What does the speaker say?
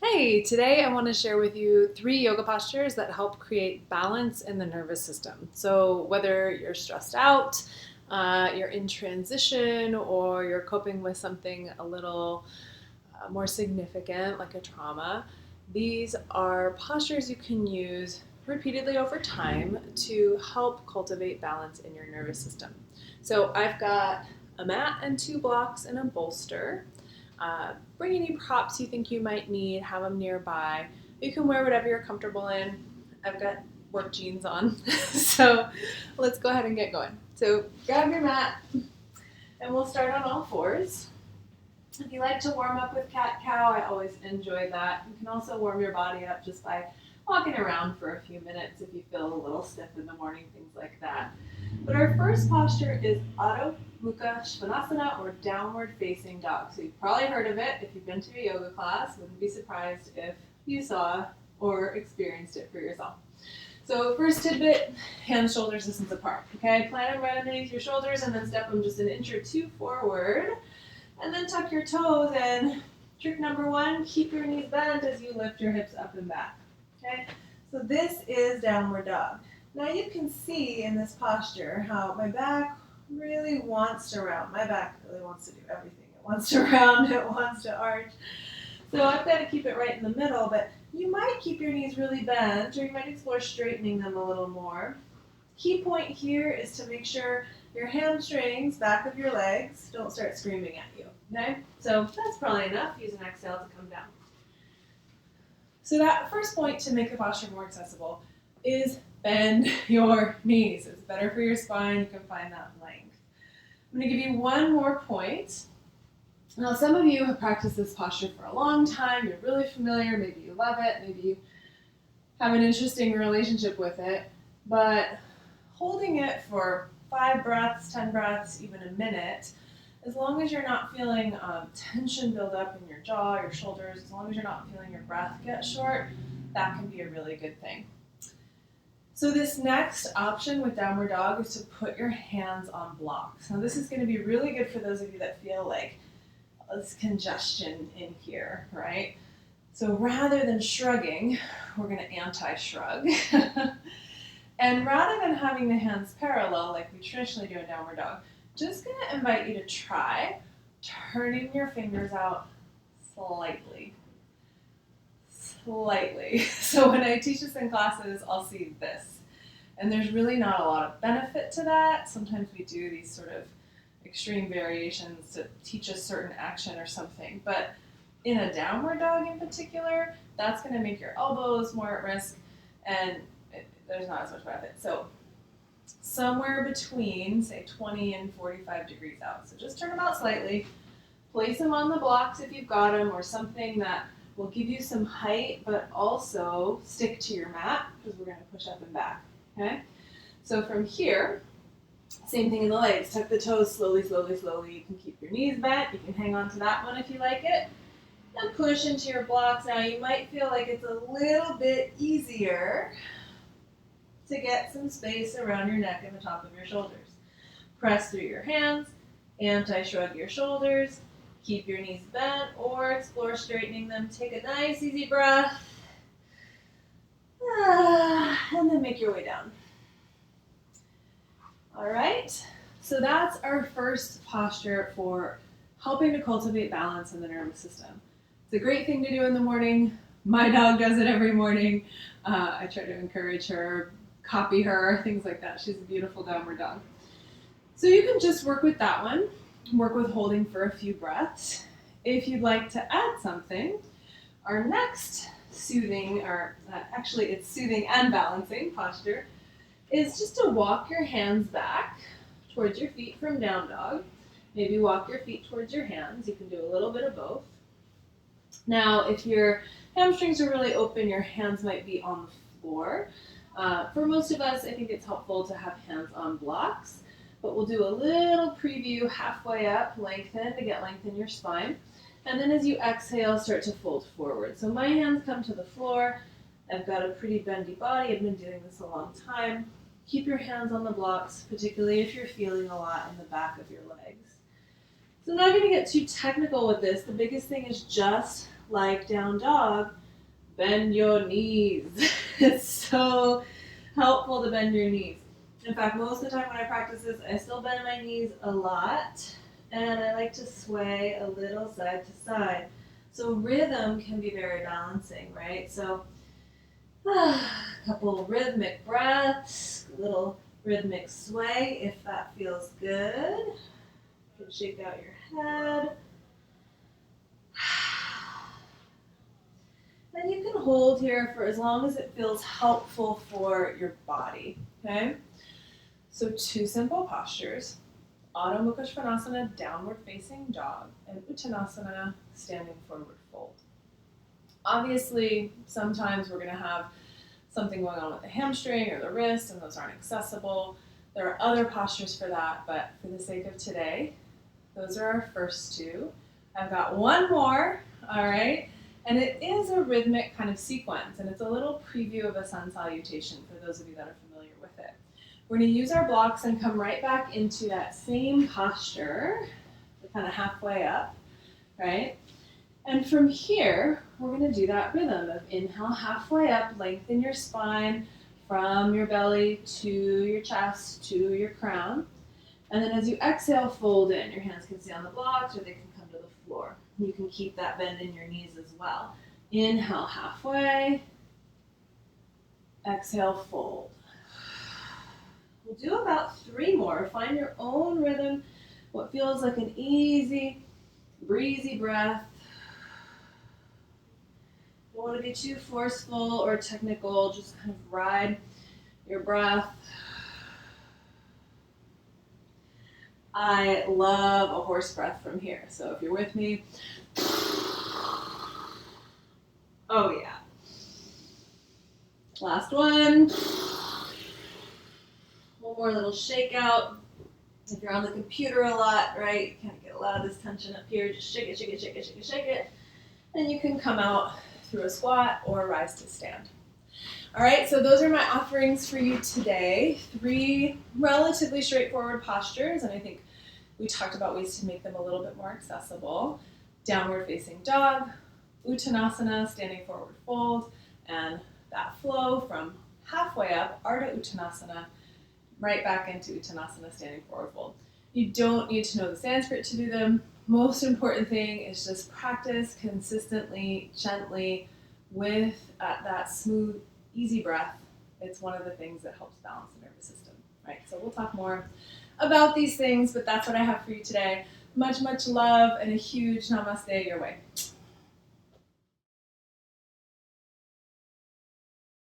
Hey, today I want to share with you 3 yoga postures that help create balance in the nervous system. So, whether you're stressed out, you're in transition, or you're coping with something a little more significant, like a trauma, these are postures you can use repeatedly over time to help cultivate balance in your nervous system. So, I've got a mat and 2 blocks and a bolster. Bring any props you think you might need, have them nearby. You can wear whatever you're comfortable in. I've got work jeans on, so let's go ahead and get going. So grab your mat, and we'll start on all fours. If you like to warm up with cat-cow, I always enjoy that. You can also warm your body up just by walking around for a few minutes if you feel a little stiff in the morning, things like that. But our first posture is Adho Mukha Svanasana, or downward facing dog. So you've probably heard of it if you've been to a yoga class. Wouldn't be surprised if you saw or experienced it for yourself. So first tidbit, hands, shoulders, distance apart. Okay, plant them right underneath your shoulders and then step them just an inch or two forward. And then tuck your toes in. Trick number 1, keep your knees bent as you lift your hips up and back. Okay, so this is downward dog. Now you can see in this posture how my back really wants to round. My back really wants to do everything. It wants to round, it wants to arch. So I've got to keep it right in the middle, but you might keep your knees really bent, or you might explore straightening them a little more. Key point here is to make sure your hamstrings, back of your legs, don't start screaming at you. Okay? So that's probably enough. Use an exhale to come down. So that first point to make the posture more accessible is bend your knees. It's better for your spine. You can find that length. I'm going to give you one more point. Now, some of you have practiced this posture for a long time. You're really familiar. Maybe you love it. Maybe you have an interesting relationship with it. But holding it for 5 breaths, 10 breaths, even a minute, as long as you're not feeling tension build up in your jaw, your shoulders, as long as you're not feeling your breath get short, that can be a really good thing. So this next option with downward dog is to put your hands on blocks. Now this is going to be really good for those of you that feel like this congestion in here, right? So rather than shrugging, we're going to anti-shrug. And rather than having the hands parallel like we traditionally do in downward dog, just going to invite you to try turning your fingers out slightly. So when I teach this in classes, I'll see this. And there's really not a lot of benefit to that. Sometimes we do these sort of extreme variations to teach a certain action or something. But in a downward dog in particular, that's going to make your elbows more at risk, and there's not as much benefit. So somewhere between, say, 20 and 45 degrees out. So just turn them out slightly. Place them on the blocks if you've got them, or something that will give you some height, but also stick to your mat, because we're going to push up and back, okay? So from here, same thing in the legs. Tuck the toes slowly. You can keep your knees bent. You can hang on to that one if you like it. And push into your blocks. Now you might feel like it's a little bit easier to get some space around your neck and the top of your shoulders. Press through your hands, anti-shrug your shoulders, keep your knees bent, or explore straightening them. Take a nice, easy breath. And then make your way down. All right, so that's our first posture for helping to cultivate balance in the nervous system. It's a great thing to do in the morning. My dog does it every morning. I try to encourage her, copy her, things like that. She's a beautiful downward dog. So you can just work with that one. Work with holding for a few breaths. If you'd like to add something, our next soothing, or actually it's soothing and balancing posture, is just to walk your hands back towards your feet from down dog. Maybe walk your feet towards your hands. You can do a little bit of both. Now, if your hamstrings are really open, your hands might be on the floor. For most of us, I think it's helpful to have hands on blocks. But we'll do a little preview halfway up, lengthen to get length in your spine. And then as you exhale, start to fold forward. So my hands come to the floor. I've got a pretty bendy body. I've been doing this a long time. Keep your hands on the blocks, particularly if you're feeling a lot in the back of your legs. So I'm not going to get too technical with this. The biggest thing is just like down dog, bend your knees. It's so helpful to bend your knees. In fact, most of the time when I practice this, I still bend my knees a lot, and I like to sway a little side to side. So rhythm can be very balancing, right? So a couple rhythmic breaths, a little rhythmic sway if that feels good. You can shake out your head. Then you can hold here for as long as it feels helpful for your body, okay? So 2 simple postures, Adho Mukha Svanasana, downward facing dog, and Uttanasana, standing forward fold. Obviously, sometimes we're gonna have something going on with the hamstring or the wrist, and those aren't accessible. There are other postures for that, but for the sake of today, those are our first 2. I've got one more, all right? And it is a rhythmic kind of sequence, and it's a little preview of a sun salutation for those of you that are familiar with it. We're going to use our blocks and come right back into that same posture, kind of halfway up, right? And from here, we're going to do that rhythm of inhale halfway up, lengthen your spine from your belly to your chest to your crown. And then as you exhale, fold in. Your hands can stay on the blocks or they can come to the floor. You can keep that bend in your knees as well. Inhale halfway. Exhale, fold. We'll do about 3 more. Find your own rhythm, what feels like an easy, breezy breath. Don't want to be too forceful or technical. Just kind of ride your breath. I love a horse breath from here. So if you're with me, oh yeah. Last one. One more little shake out. If you're on the computer a lot, right, you kind of get a lot of this tension up here. Just shake it, shake it, shake it, shake it, shake it. And you can come out through a squat or rise to stand. All right, so those are my offerings for you today. 3 relatively straightforward postures, and I think we talked about ways to make them a little bit more accessible. Downward facing dog, Uttanasana, standing forward fold, and that flow from halfway up, Ardha Uttanasana, right back into Uttanasana, standing forward fold. You don't need to know the Sanskrit to do them. Most important thing is just practice consistently, gently, with that smooth, easy breath. It's one of the things that helps balance the nervous system, right? So we'll talk more about these things, but that's what I have for you today. Much, much love and a huge namaste your way.